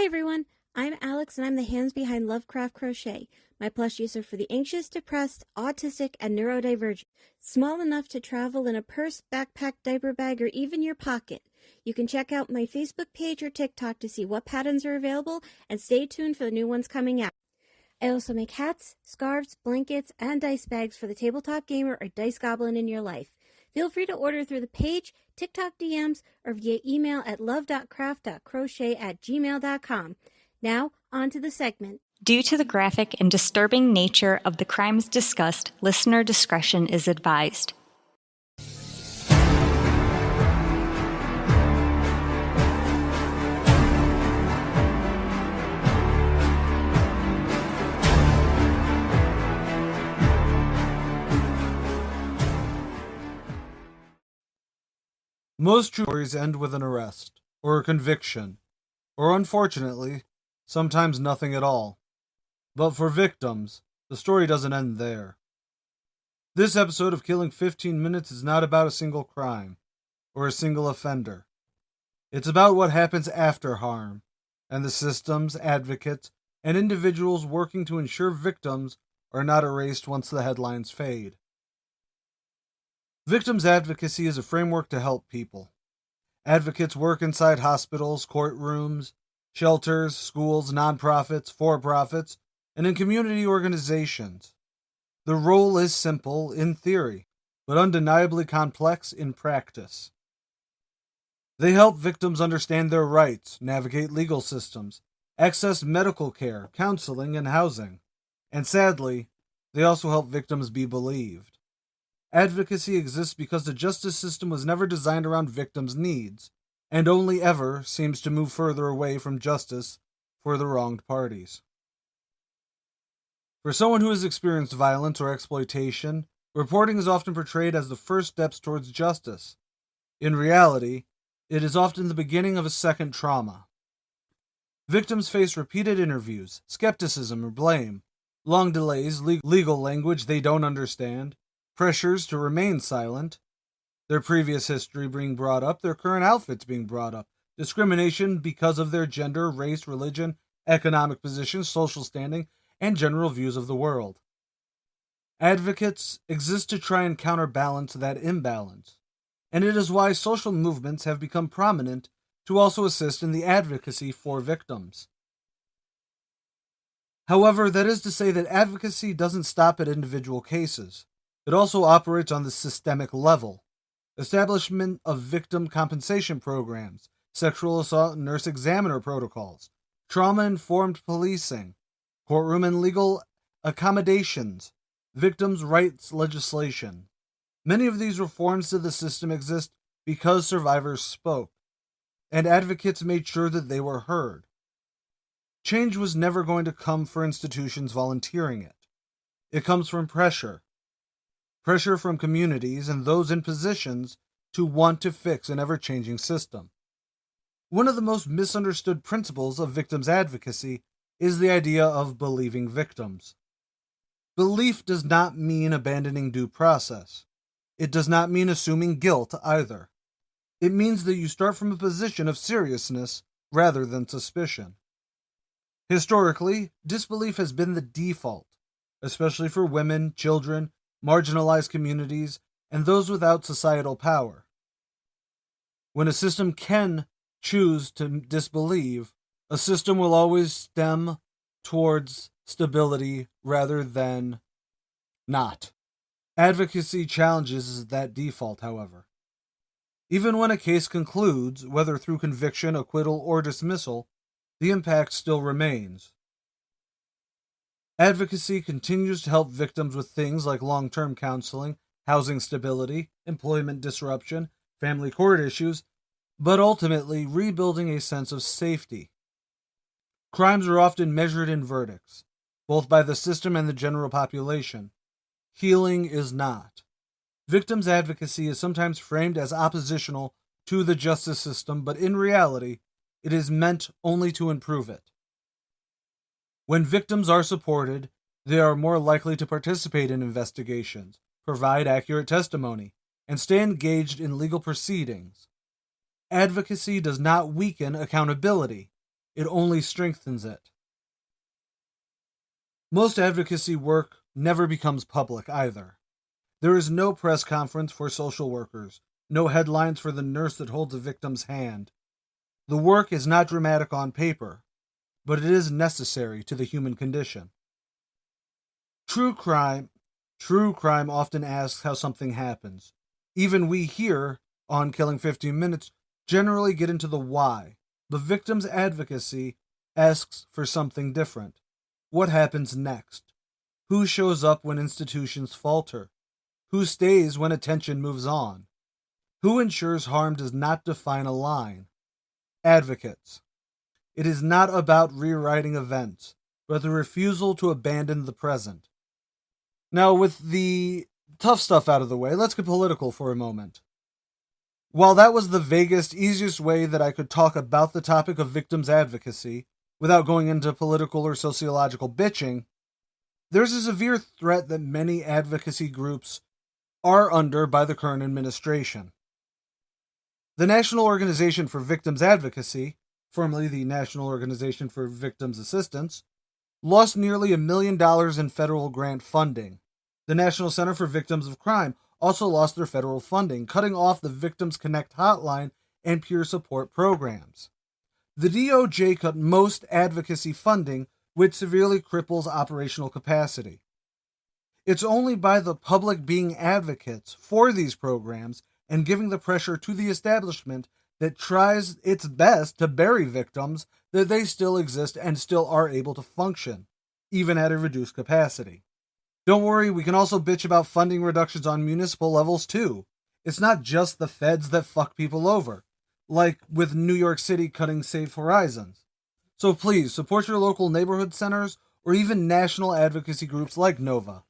everyone, I'm Alex and I'm the hands behind Lovecraft Crochet. My plushies are for the anxious, depressed, autistic, and neurodivergent. Small enough to travel in a purse, backpack, diaper bag, or even your pocket. You can check out my Facebook page or TikTok to see what patterns are available and stay tuned for the new ones coming out. I also make hats, scarves, blankets, and dice bags for the tabletop gamer or dice goblin in your life. Feel free to order through the page, TikTok DMs, or via email at love.craft.crochet@gmail.com. Now, on to the segment. Due to the graphic and disturbing nature of the crimes discussed, listener discretion is advised. Most true stories end with an arrest, or a conviction, or unfortunately, sometimes nothing at all. But for victims, the story doesn't end there. This episode of Killing 15 Minutes is not about a single crime, or a single offender. It's about what happens after harm, and the systems, advocates, and individuals working to ensure victims are not erased once the headlines fade. Victims advocacy is a framework to help people. Advocates work inside hospitals, courtrooms, shelters, schools, nonprofits, for-profits, and in community organizations. The role is simple in theory, but undeniably complex in practice. They help victims understand their rights, navigate legal systems, access medical care, counseling, and housing. And sadly, they also help victims be believed. Advocacy exists because the justice system was never designed around victims' needs, and only ever seems to move further away from justice for the wronged parties. For someone who has experienced violence or exploitation, reporting is often portrayed as the first steps towards justice. In reality, it is often the beginning of a second trauma. Victims face repeated interviews, skepticism or blame, long delays, legal language they don't understand, pressures to remain silent, their previous history being brought up, their current outfits being brought up, discrimination because of their gender, race, religion, economic position, social standing, and general views of the world. Advocates exist to try and counterbalance that imbalance, and it is why social movements have become prominent to also assist in the advocacy for victims. However, that is to say that advocacy doesn't stop at individual cases. It also operates on the systemic level. Establishment of victim compensation programs, sexual assault and nurse examiner protocols, trauma-informed policing, courtroom and legal accommodations, victims' rights legislation. Many of these reforms to the system exist because survivors spoke, and advocates made sure that they were heard. Change was never going to come for institutions volunteering it. It comes from pressure from communities and those in positions to want to fix an ever-changing system. One of the most misunderstood principles of victims advocacy is the idea of believing victims. Belief does not mean abandoning due process. It does not mean assuming guilt either. It means that you start from a position of seriousness rather than suspicion. Historically, disbelief has been the default, especially for women, children, marginalized communities, and those without societal power. When a system can choose to disbelieve, a system will always stem towards stability rather than not. Advocacy challenges that default, however. Even when a case concludes, whether through conviction, acquittal, or dismissal, the impact still remains. Advocacy continues to help victims with things like long-term counseling, housing stability, employment disruption, family court issues, but ultimately rebuilding a sense of safety. Crimes are often measured in verdicts, both by the system and the general population. Healing is not. Victims advocacy is sometimes framed as oppositional to the justice system, but in reality, it is meant only to improve it. When victims are supported, they are more likely to participate in investigations, provide accurate testimony, and stay engaged in legal proceedings. Advocacy does not weaken accountability. it only strengthens it. Most advocacy work never becomes public either. There is no press conference for social workers, no headlines for the nurse that holds a victim's hand. The work is not dramatic on paper, but it is necessary to the human condition. True crime often asks how something happens. Even we here, on Killing 15 Minutes, generally get into the why, but victims' advocacy asks for something different. What happens next? Who shows up when institutions falter? Who stays when attention moves on? Who ensures harm does not define a line? Advocates. It is not about rewriting events, but the refusal to abandon the present. Now, with the tough stuff out of the way, let's get political for a moment. While that was the vaguest, easiest way that I could talk about the topic of victims' advocacy, without going into political or sociological bitching, there's a severe threat that many advocacy groups are under by the current administration. The National Organization for Victims Advocacy, formerly the National Organization for Victims Assistance, lost nearly $1 million in federal grant funding. The National Center for Victims of Crime also lost their federal funding, cutting off the Victims Connect hotline and peer support programs. The DOJ cut most advocacy funding, which severely cripples operational capacity. It's only by the public being advocates for these programs and giving the pressure to the establishment that tries its best to bury victims that they still exist and still are able to function, even at a reduced capacity. Don't worry, we can also bitch about funding reductions on municipal levels too. It's not just the feds that fuck people over, like with New York City cutting Safe Horizons. So please, support your local neighborhood centers or even national advocacy groups like NOVA.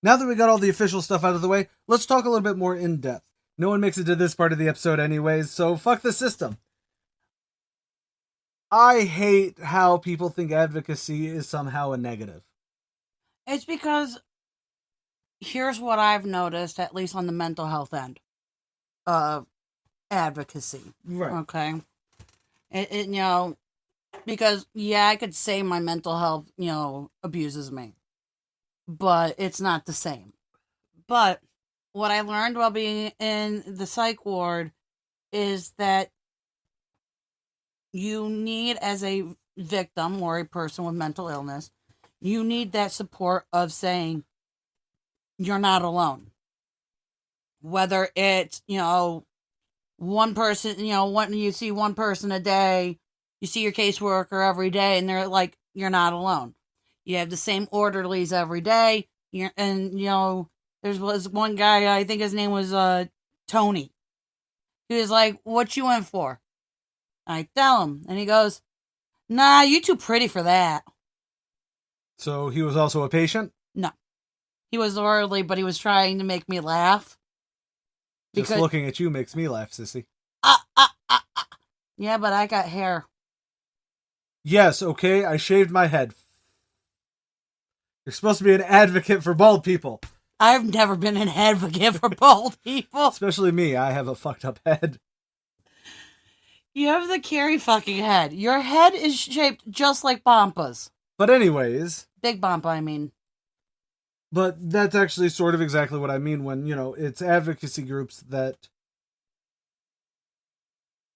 Now that we got all the official stuff out of the way, let's talk a little bit more in depth. No one makes it to this part of the episode anyways, so fuck the system. I hate how people think advocacy is somehow a negative. It's because here's what I've noticed, at least on the mental health end of advocacy. Right. Okay. It because, yeah, I could say my mental health, abuses me, but it's not the same. But what I learned while being in the psych ward is that you need, as a victim or a person with mental illness, you need that support of saying you're not alone. Whether it's, one person, when you see one person a day, you see your caseworker every day, and they're like, you're not alone. You have the same orderlies every day. There was one guy, I think his name was Tony. He was like, what you in for? I tell him, and he goes, nah, you too pretty for that. So he was also a patient? No. He was orderly, but he was trying to make me laugh. Just looking at you makes me laugh, sissy. Yeah, but I got hair. Yes, okay, I shaved my head. You're supposed to be an advocate for bald people. I've never been an advocate for bald people. Especially me, I have a fucked up head. You have the Carrie fucking head. Your head is shaped just like Bompa's. But anyways. Big Bompa, I mean. But that's actually sort of exactly what I mean when, it's advocacy groups that...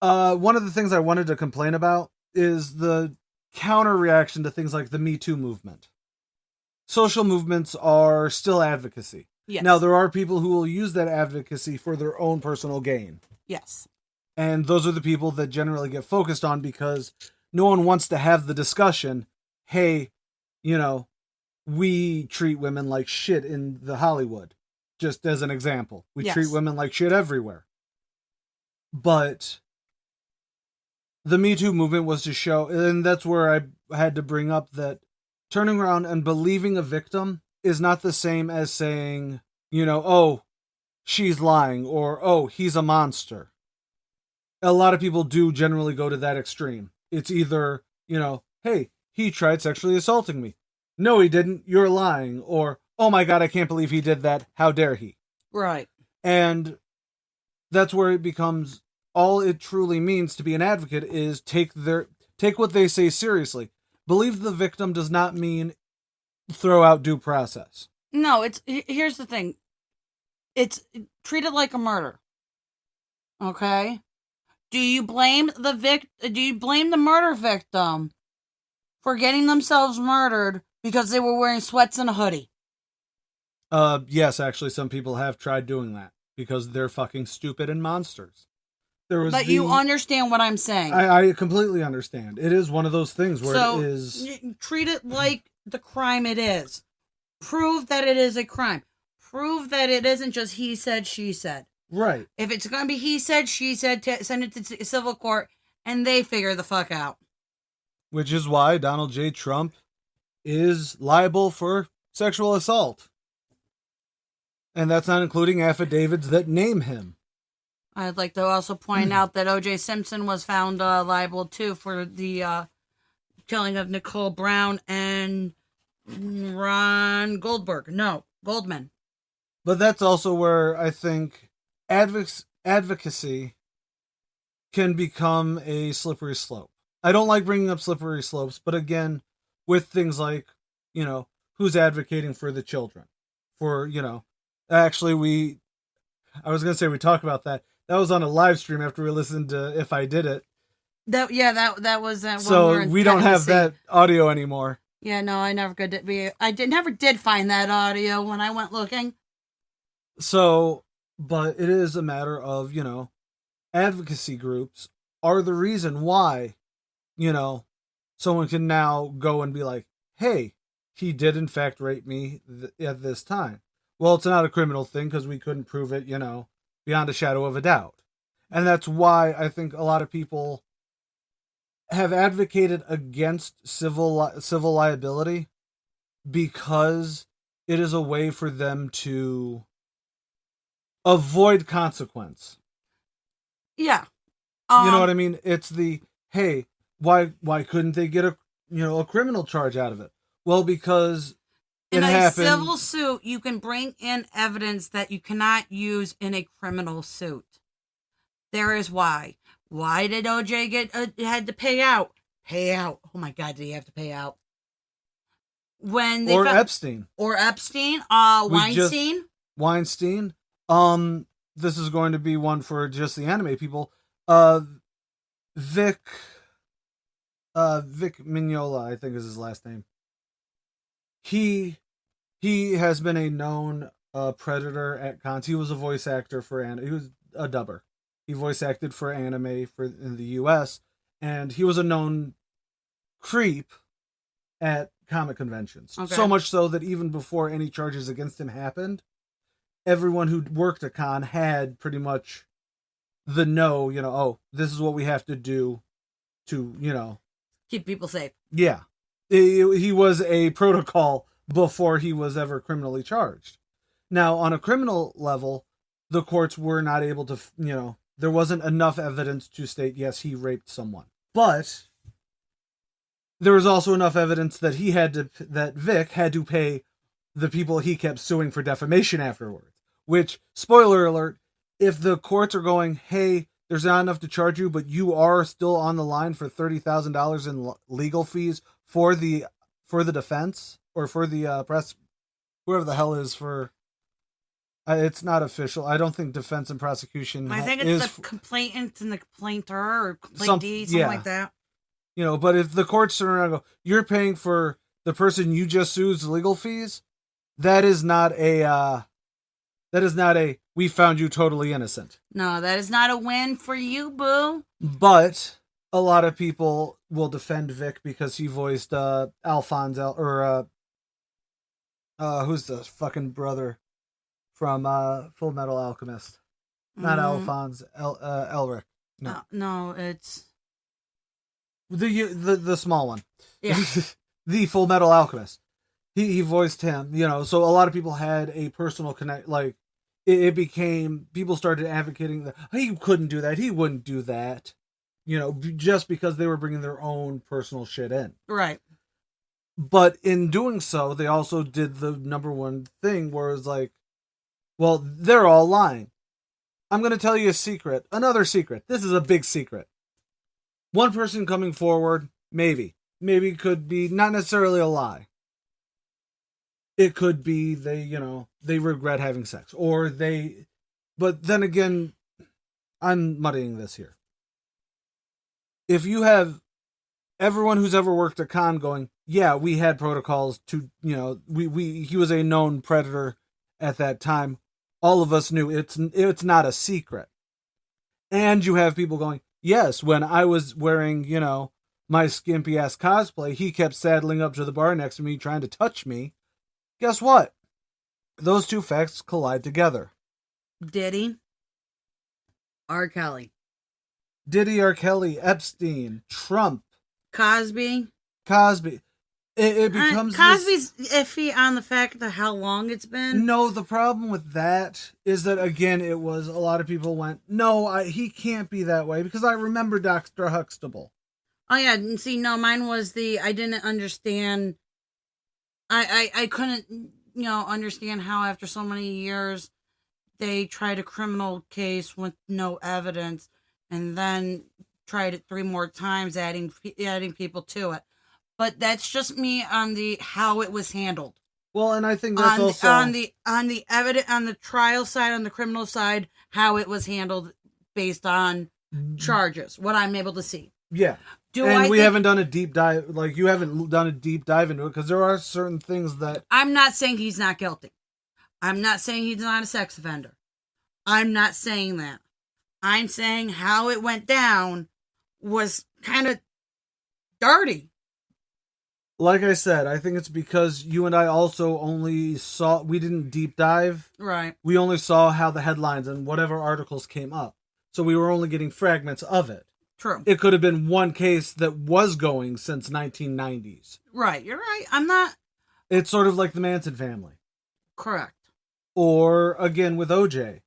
one of the things I wanted to complain about is the counter reaction to things like the Me Too movement. Social movements are still advocacy. Yes. Now, there are people who will use that advocacy for their own personal gain. Yes. And those are the people that generally get focused on because no one wants to have the discussion, hey, we treat women like shit in the Hollywood. Just as an example. We treat women like shit everywhere. But the Me Too movement was to show, and that's where I had to bring up that turning around and believing a victim is not the same as saying, oh, she's lying, or oh, he's a monster. A lot of people do generally go to that extreme. It's either, hey, he tried sexually assaulting me. No, he didn't. You're lying. Or, oh my God, I can't believe he did that. How dare he? Right. And that's where it becomes, all it truly means to be an advocate is take Take what they say seriously. Believe the victim does not mean throw out due process. No, here's the thing. It's treated like a murder. Okay? Do you blame the murder victim for getting themselves murdered because they were wearing sweats and a hoodie? Yes, actually some people have tried doing that because they're fucking stupid and monsters. You understand what I'm saying. I completely understand. It is one of those things where it is... treat it like the crime it is. Prove that it is a crime. Prove that it isn't just he said, she said. Right. If it's going to be he said, she said, send it to civil court and they figure the fuck out. Which is why Donald J. Trump is liable for sexual assault. And that's not including affidavits that name him. I'd like to also point out that O.J. Simpson was found liable, too, for the killing of Nicole Brown and Ron Goldman. But that's also where I think advocacy can become a slippery slope. I don't like bringing up slippery slopes, but again, with things like, who's advocating for the children? Actually, I was going to say we talk about that. That was on a live stream after we listened to If I Did It. That was that one. So we don't have that audio anymore. Yeah, no, I never did find that audio when I went looking. So, but it is a matter of, advocacy groups are the reason why, someone can now go and be like, hey, he did in fact rape me at this time. Well, it's not a criminal thing because we couldn't prove it, beyond a shadow of a doubt. And that's why I think a lot of people have advocated against civil liability, because it is a way for them to avoid consequence. Yeah. You know what I mean? It's hey, why couldn't they get a criminal charge out of it? Well, because in a civil suit, you can bring in evidence that you cannot use in a criminal suit. There is why. Why did OJ had to pay out? Pay out. Oh my God, did he have to pay out? Epstein. Weinstein. Weinstein. This is going to be one for just the anime people. Vic Mignola, I think is his last name. He has been a known predator at cons. He was a voice actor for anime. He was a dubber. He voice acted for anime in the U.S. and he was a known creep at comic conventions. Okay. So much so that even before any charges against him happened, everyone who worked at con had pretty much this is what we have to do to, keep people safe. Yeah. He was a protocol before he was ever criminally charged. Now, on a criminal level, the courts were not able to, there wasn't enough evidence to state, yes, he raped someone. But there was also enough evidence that that Vic had to pay the people he kept suing for defamation afterwards. Which, spoiler alert, if the courts are going, hey, there's not enough to charge you, but you are still on the line for $30,000 in legal fees for the defense or for the press, whoever the hell is for. It's not official. I don't think defense and prosecution. I think it's the complainant and the complainter or complaintee, something like that. But if the courts turn around and go, you're paying for the person you just sued's legal fees, that is not a we found you totally innocent. No, that is not a win for you, boo. But a lot of people will defend Vic because he voiced Alphonse who's the fucking brother from Full Metal Alchemist? Not Alphonse, Elric. No, no, it's the small one. Yeah, the Full Metal Alchemist. He voiced him. So a lot of people had a personal connect. Like it became, people started advocating that he couldn't do that. He wouldn't do that. Just because they were bringing their own personal shit in. Right. But in doing so, they also did the number one thing where it's like, well, they're all lying. I'm going to tell you a secret. Another secret. This is a big secret. One person coming forward, maybe could be not necessarily a lie. It could be they regret having sex, or but then again, I'm muddying this here. If you have everyone who's ever worked a con going, yeah, we had protocols to, he was a known predator at that time. All of us knew it's not a secret. And you have people going, yes, when I was wearing, my skimpy ass cosplay, he kept saddling up to the bar next to me trying to touch me. Guess what? Those two facts collide together. Diddy, R. Kelly. Diddy, R. Kelly, Epstein, Trump, Cosby. It becomes Cosby's iffy on the fact of how long it's been. No, the problem with that is that, again, it was a lot of people went, no, he can't be that way, because I remember Dr. Huxtable. Oh yeah, see, no, mine was I didn't understand. I couldn't, understand how after so many years they tried a criminal case with no evidence, and then tried it 3 more times, adding people to it. But that's just me on how it was handled. Well, and I think that's also on the evidence, on the trial side, on the criminal side, how it was handled based on charges. What I'm able to see. Yeah. We haven't done a deep dive, like you haven't done a deep dive into it, because there are certain things that I'm not saying he's not guilty. I'm not saying he's not a sex offender. I'm not saying that. I'm saying how it went down was kind of dirty. Like I said, I think it's because you and I also we didn't deep dive. Right. We only saw how the headlines and whatever articles came up. So we were only getting fragments of it. True. It could have been one case that was going since 1990s. Right. You're right. I'm not. It's sort of like the Manson family. Correct. Or, again, with OJ,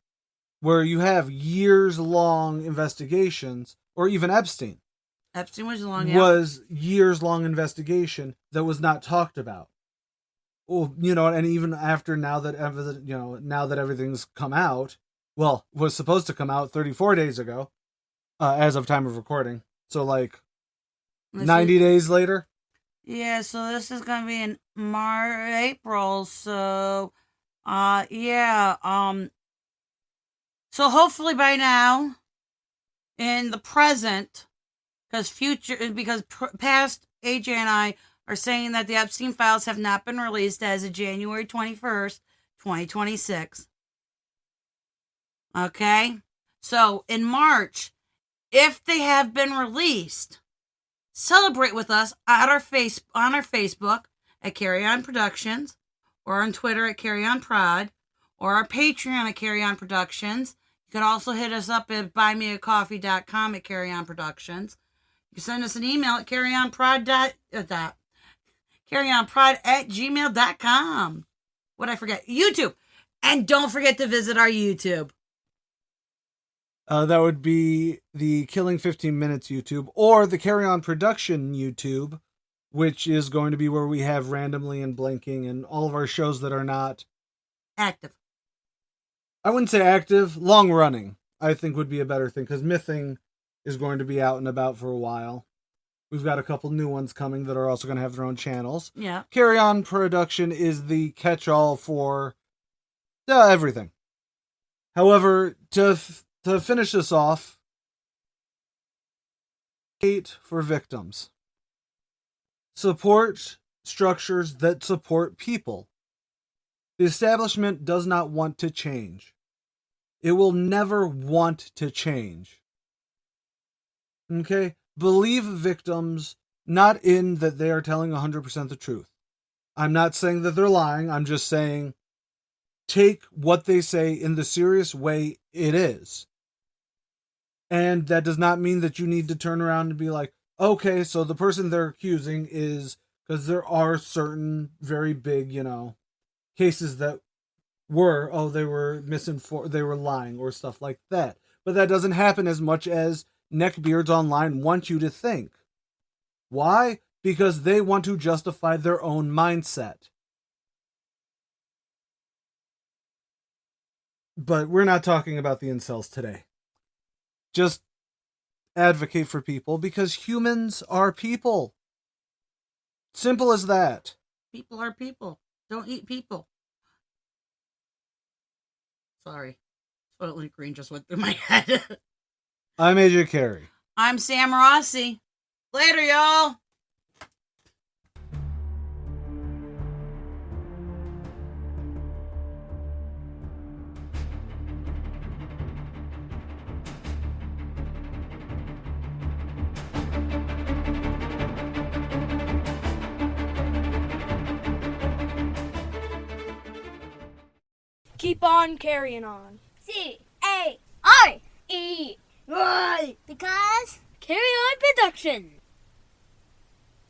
where you have years-long investigations, or even Epstein. Epstein was long. Was years-long investigation that was not talked about. Well, and even after now that everything's come out, well, was supposed to come out 34 days ago, as of time of recording. So, 90 days later. Yeah, so this is gonna be in April. So, yeah. So hopefully by now, in the present. Because past AJ and I are saying that the Epstein files have not been released as of January 21st, 2026. Okay? So, in March, if they have been released, celebrate with us on our Facebook at Carry On Productions, or on Twitter at Carry On Prod, or our Patreon at Carry On Productions. You can also hit us up at buymeacoffee.com at Carry On Productions. You can send us an email at carryonprod@gmail.com. What'd I forget? YouTube. And don't forget to visit our YouTube. That would be the Killing 15 Minutes YouTube, or the Carry On Production YouTube, which is going to be where we have Randomly and Blinking and all of our shows that are not active. I wouldn't say active, long running, I think would be a better thing, because Mything is going to be out and about for a while. We've got a couple new ones coming that are also going to have their own channels. Yeah. Carry On Production is the catch-all for everything. However, to finish this off, hate for victims. Support structures that support people. The establishment does not want to change. It will never want to change. Okay? Believe victims, not in that they are telling 100% the truth. I'm not saying that they're lying. I'm just saying take what they say in the serious way it is. And that does not mean that you need to turn around and be like, okay, so the person they're accusing is, because there are certain very big, cases that they were misinformed, they were lying or stuff like that. But that doesn't happen as much as neckbeards online want you to think. Why? Because they want to justify their own mindset. But we're not talking about the incels today. Just advocate for people because humans are people. Simple as that. People are people. Don't eat people. Sorry. Soylent Green just went through my head. I'm AJ Carey. I'm Sam Rossi. Later, y'all. Keep on carrying on. CARE. Because Carry On Production.